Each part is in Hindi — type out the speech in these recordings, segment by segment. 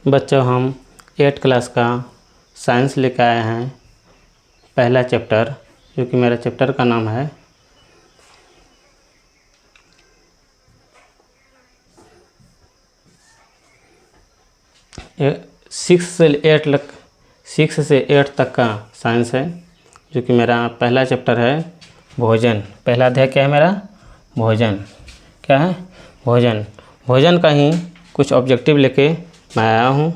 बच्चों, हम 8th क्लास का साइंस लेकर आए हैं, पहला चैप्टर, जो कि मेरा चैप्टर का नाम है 6 से 8 तक का साइंस है, जो कि मेरा पहला चैप्टर है भोजन। पहला अध्याय क्या है मेरा? भोजन। क्या है? भोजन। भोजन का ही कुछ ऑब्जेक्टिव लेके मैं आया हूँ,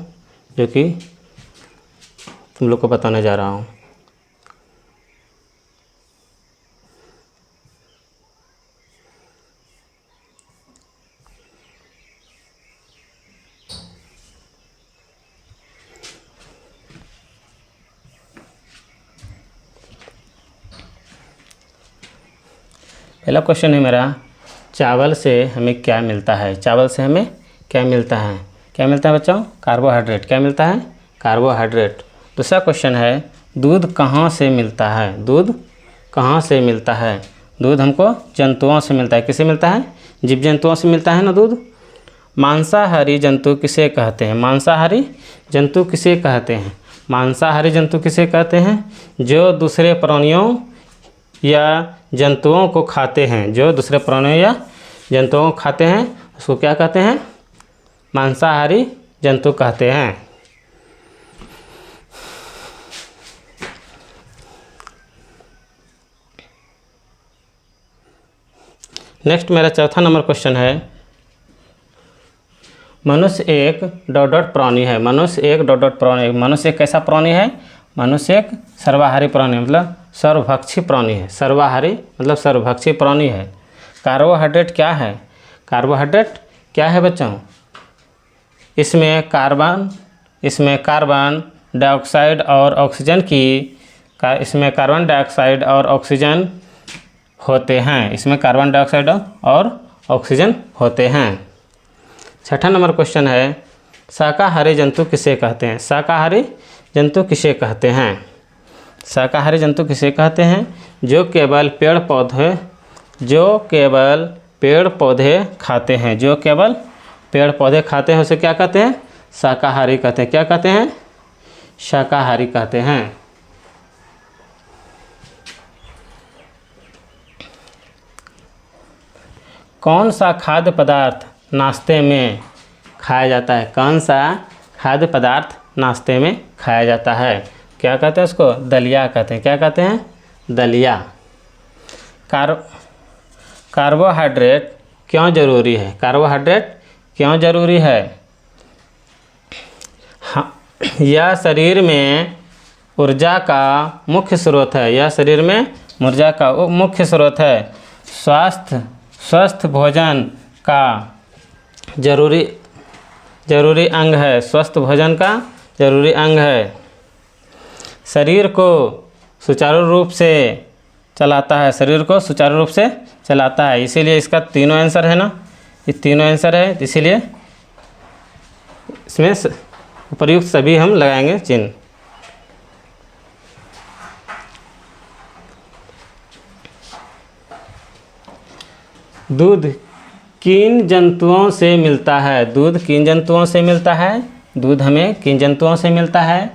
जो कि तुम लोग को बताने जा रहा हूँ। पहला क्वेश्चन है मेरा, चावल से हमें क्या मिलता है? चावल से हमें क्या मिलता है? क्या मिलता है बच्चों? कार्बोहाइड्रेट। क्या मिलता है? कार्बोहाइड्रेट। दूसरा क्वेश्चन है, दूध कहाँ से मिलता है? दूध कहाँ से मिलता है? दूध हमको जंतुओं से मिलता है। किससे मिलता है? जीव जंतुओं से मिलता है ना दूध। मांसाहारी जंतु किसे कहते हैं? मांसाहारी जंतु किसे कहते हैं? मांसाहारी जंतु किसे कहते हैं? जो दूसरे प्राणियों या जंतुओं को खाते हैं। जो दूसरे प्राणियों या जंतुओं को खाते हैं, उसको क्या कहते हैं? मांसाहारी जंतु कहते हैं। नेक्स्ट मेरा चौथा नंबर क्वेश्चन है, मनुष्य एक डॉट डॉट प्राणी है। मनुष्य एक डॉट डॉट प्राणी। मनुष्य एक कैसा प्राणी है? मनुष्य एक सर्वाहारी प्राणी, मतलब सर्वभक्षी प्राणी है। सर्वाहारी मतलब सर्वभक्षी प्राणी है। कार्बोहाइड्रेट क्या है? कार्बोहाइड्रेट क्या है बच्चों? इसमें कार्बन डाइऑक्साइड और ऑक्सीजन इसमें कार्बन डाइऑक्साइड और ऑक्सीजन होते हैं। इसमें कार्बन डाइऑक्साइड और ऑक्सीजन होते हैं। छठा नंबर क्वेश्चन है, शाकाहारी जंतु किसे कहते हैं? शाकाहारी जंतु किसे कहते हैं? शाकाहारी जंतु किसे कहते हैं? जो केवल पेड़ पौधे खाते हैं। जो केवल पेड़ पौधे खाते हैं, उसे क्या कहते हैं? शाकाहारी कहते हैं। क्या कहते हैं? शाकाहारी कहते हैं। कौन सा खाद्य पदार्थ नाश्ते में खाया जाता है? कौन सा खाद्य पदार्थ नाश्ते में खाया जाता है? क्या कहते हैं उसको? दलिया कहते हैं। क्या कहते हैं? दलिया। कार्बोहाइड्रेट क्यों जरूरी है? कार्बोहाइड्रेट क्यों जरूरी है? हाँ, यह शरीर में ऊर्जा का मुख्य स्रोत है। यह शरीर में ऊर्जा का मुख्य स्रोत है। स्वस्थ भोजन का जरूरी अंग है। स्वस्थ भोजन का जरूरी अंग है। शरीर को सुचारू रूप से चलाता है। शरीर को सुचारू रूप से चलाता है। इसीलिए इसका तीनों आंसर है ना, ये तीनों आंसर है, इसीलिए इसमें उपयुक्त सभी हम लगाएंगे चिन्ह। दूध किन जंतुओं से मिलता है? दूध किन जंतुओं से मिलता है? दूध हमें किन जंतुओं से मिलता है?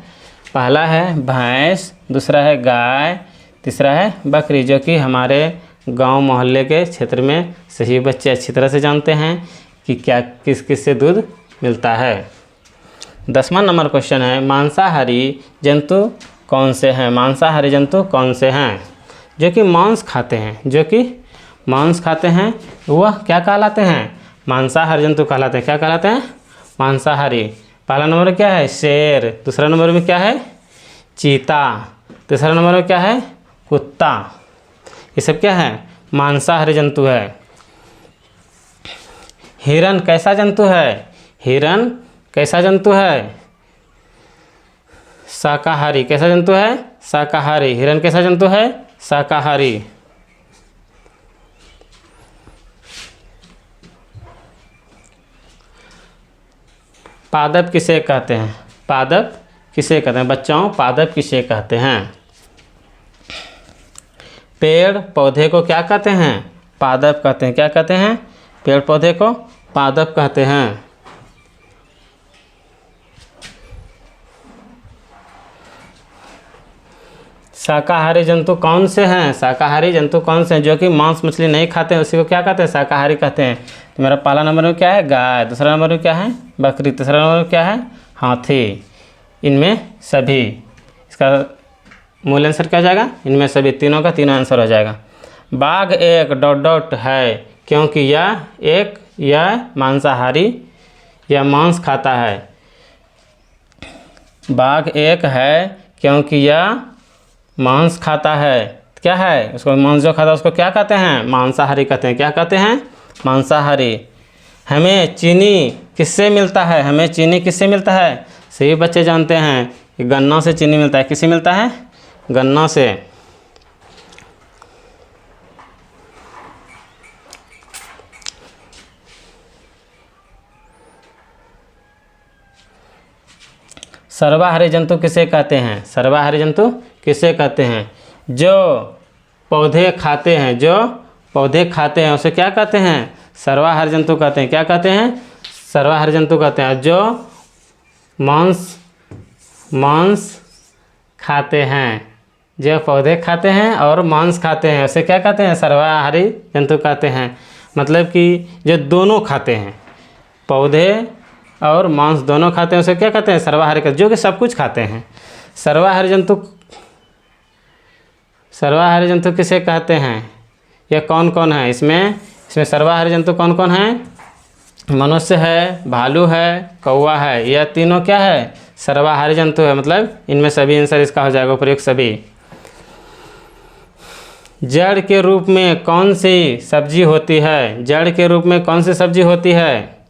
पहला है भैंस, दूसरा है गाय, तीसरा है बकरी, जो कि हमारे गांव मोहल्ले के क्षेत्र में सभी बच्चे अच्छी तरह से जानते हैं कि क्या किस से दूध मिलता है। 10वां नंबर क्वेश्चन है, मांसाहारी जंतु कौन से हैं? मांसाहारी जंतु कौन से हैं? जो कि मांस खाते हैं। जो कि मांस खाते हैं, वह क्या कहलाते हैं? मांसाहारी जंतु कहलाते हैं। क्या कहलाते हैं? मांसाहारी। पहला नंबर में क्या है? शेर। दूसरा नंबर में क्या है? चीता। तीसरा नंबर में क्या है? कुत्ता। ये सब क्या है? मांसाहारी जंतु है। हिरन कैसा जंतु है? हिरन कैसा जंतु है? शाकाहारी। कैसा जंतु है? शाकाहारी। हिरन कैसा जंतु है? शाकाहारी। पादप किसे कहते हैं? पादप किसे कहते हैं बच्चों? पादप किसे कहते हैं? पेड़ पौधे को क्या कहते हैं? पादप कहते हैं। क्या कहते हैं? पेड़ पौधे को पादप कहते हैं। शाकाहारी जंतु कौन से हैं? शाकाहारी जंतु कौन से हैं जो कि मांस मछली नहीं खाते हैं, उसी को क्या कहते हैं? शाकाहारी कहते हैं। तो मेरा पहला नंबर में क्या है? गाय। दूसरा नंबर में क्या है? बकरी। तीसरा नंबर में क्या है? हाथी। इनमें सभी, इसका मूल आंसर क्या हो जाएगा? इनमें सभी, तीनों का तीनों आंसर हो जाएगा। बाघ एक डॉट डॉट है क्योंकि यह मांसाहारी या मांस खाता है। बाघ एक है क्योंकि यह मांस खाता है। क्या है? उसको मांस जो खाता है उसको क्या कहते हैं? मांसाहारी कहते हैं। क्या कहते हैं? मांसाहारी। हमें चीनी किससे मिलता है? हमें चीनी किससे मिलता है? सभी बच्चे जानते हैं कि गन्ना से चीनी मिलता है। किससे मिलता है? गन्ना से। सर्वाहारी जंतु किसे कहते हैं? सर्वाहारी जंतु किसे कहते हैं? जो पौधे खाते हैं, जो पौधे खाते हैं उसे क्या कहते हैं? सर्वाहारी जंतु कहते हैं। क्या कहते हैं? सर्वाहारी जंतु कहते हैं। जो मांस खाते हैं, जो पौधे खाते हैं और मांस खाते हैं उसे क्या कहते हैं? सर्वाहारी जंतु कहते हैं। मतलब कि जो दोनों खाते हैं, पौधे और मांस दोनों खाते हैं उसे क्या कहते हैं? सर्वाहारी कहते हैं। जो कि सब कुछ खाते हैं। सर्वाहारी जंतु किसे कहते हैं? यह कौन कौन है? इसमें सर्वाहारी जंतु कौन कौन है? मनुष्य है, भालू है, कौवा है। यह तीनों क्या है? सर्वाहारी जंतु है। मतलब इनमें सभी आंसर इसका हो जाएगा, उपयुक्त सभी। जड़ के रूप में कौन सी सब्जी होती है? जड़ के रूप में कौन सी सब्जी होती है?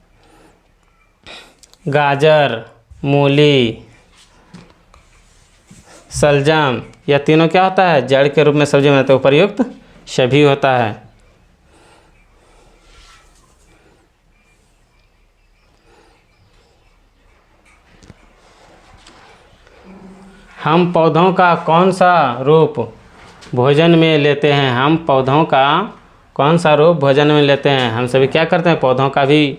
गाजर, मूली, शलजम। यह तीनों क्या होता है? जड़ के रूप में सब्जी में तो उपयुक्त सभी होता है। हम पौधों का कौन सा रूप भोजन में लेते हैं? हम पौधों का कौन सा रूप भोजन में लेते हैं? हम सभी क्या करते हैं? पौधों का भी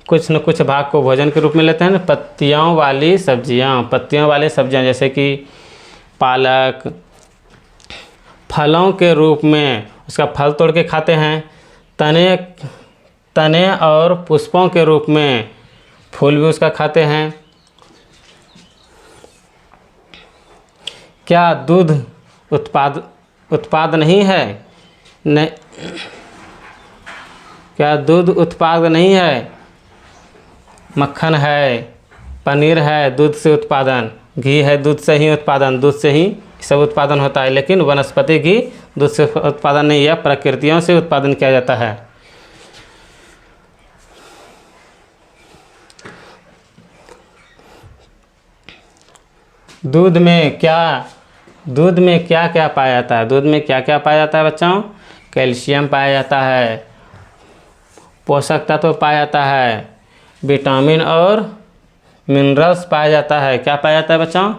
कुछ न कुछ भाग को भोजन के रूप में लेते हैं। पत्तियों वाली सब्जियां जैसे कि पालक। फलों के रूप में उसका फल तोड़ के खाते हैं। तने और पुष्पों के रूप में फूल भी उसका खाते हैं। क्या दूध उत्पाद नहीं है? क्या दूध उत्पाद नहीं है? मक्खन है, पनीर है, दूध से उत्पादन। घी है, दूध से ही उत्पादन। दूध से ही सब उत्पादन होता है। लेकिन वनस्पति घी दूध से उत्पादन नहीं है, प्रकृतियों से उत्पादन किया जाता है। दूध में क्या क्या पाया जाता है? दूध में क्या क्या पाया जाता है बच्चों? कैल्शियम पाया जाता है, पोषक तत्व पाया जाता है, विटामिन और मिनरल्स पाया जाता है। क्या पाया जाता है बच्चों?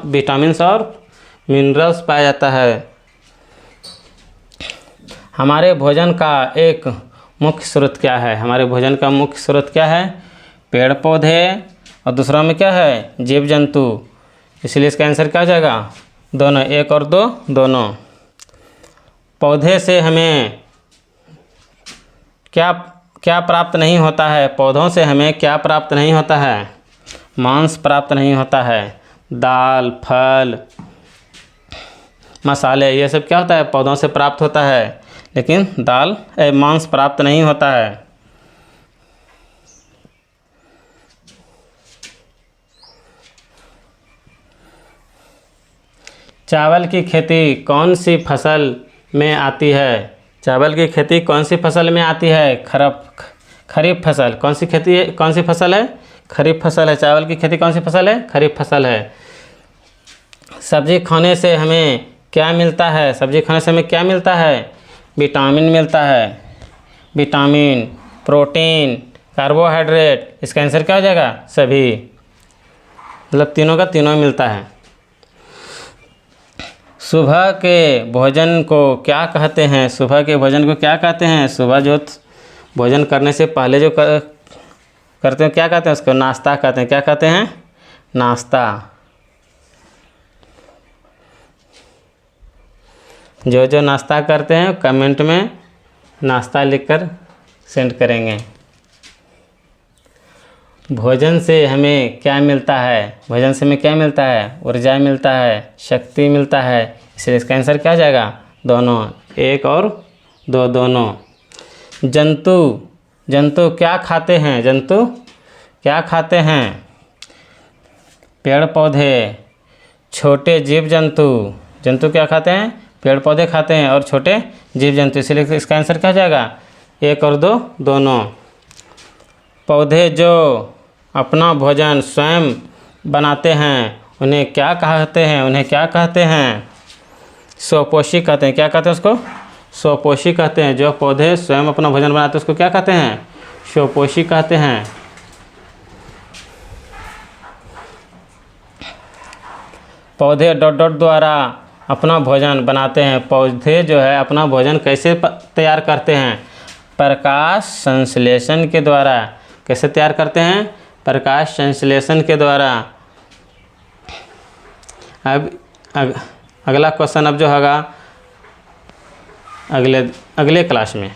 विटामिन्स और मिनरल्स पाया जाता है। हमारे भोजन का एक मुख्य स्रोत क्या है? हमारे भोजन का मुख्य स्रोत क्या है? पेड़ पौधे, और दूसरा में क्या है? जीव जंतु। इसलिए इसका आंसर क्या हो जाएगा? दोनों, एक और दो, दोनों। पौधे से हमें क्या प्राप्त नहीं होता है? पौधों से हमें क्या प्राप्त नहीं होता है? मांस प्राप्त नहीं होता है। दाल, फल, मसाले, ये सब क्या होता है? पौधों से प्राप्त होता है। लेकिन मांस प्राप्त नहीं होता है। चावल की खेती कौन सी फसल में आती है? चावल की खेती कौन सी फसल में आती है? खरीफ फसल। कौन सी फसल है? खरीफ फसल है। चावल की खेती कौन सी फसल है? खरीफ फसल है। सब्जी खाने से हमें क्या मिलता है? सब्जी खाने से हमें क्या मिलता है? विटामिन मिलता है। Vitamin, protein, carbohydrate. इसका आंसर क्या हो जाएगा? सभी। मतलब तीनों का तीनों मिलता है। सुबह के भोजन को क्या कहते हैं? सुबह के भोजन को क्या कहते हैं? सुबह जो भोजन करने से पहले जो करते हैं क्या कहते हैं? उसको नाश्ता कहते हैं। क्या कहते हैं? नाश्ता। जो जो नाश्ता करते हैं कमेंट में नाश्ता लिखकर सेंड करेंगे। भोजन से हमें क्या मिलता है? भोजन से हमें क्या मिलता है? ऊर्जा मिलता है, शक्ति मिलता है। इसलिए इसका आंसर क्या जाएगा? दोनों, 1 और 2 दोनों। जंतु क्या खाते हैं? जंतु क्या खाते हैं? पेड़ पौधे, छोटे जीव जंतु। जंतु क्या खाते हैं? पेड़ पौधे खाते हैं और छोटे जीव जंतु। इसलिए इसका आंसर क्या जाएगा? 1 और 2 दोनों। पौधे जो अपना भोजन स्वयं बनाते हैं उन्हें क्या कहते हैं? उन्हें क्या कहते हैं? स्वपोषी कहते हैं। क्या कहते हैं उसको? स्वपोषी कहते हैं। जो पौधे स्वयं अपना भोजन बनाते हैं उसको क्या कहते हैं? स्वपोषी कहते हैं। पौधे ... द्वारा अपना भोजन बनाते हैं। पौधे जो है अपना भोजन कैसे तैयार करते हैं? प्रकाश संश्लेषण के द्वारा। कैसे तैयार करते हैं? प्रकाश संश्लेषण के द्वारा। अब अगला क्वेश्चन अब जो होगा अगले क्लास में।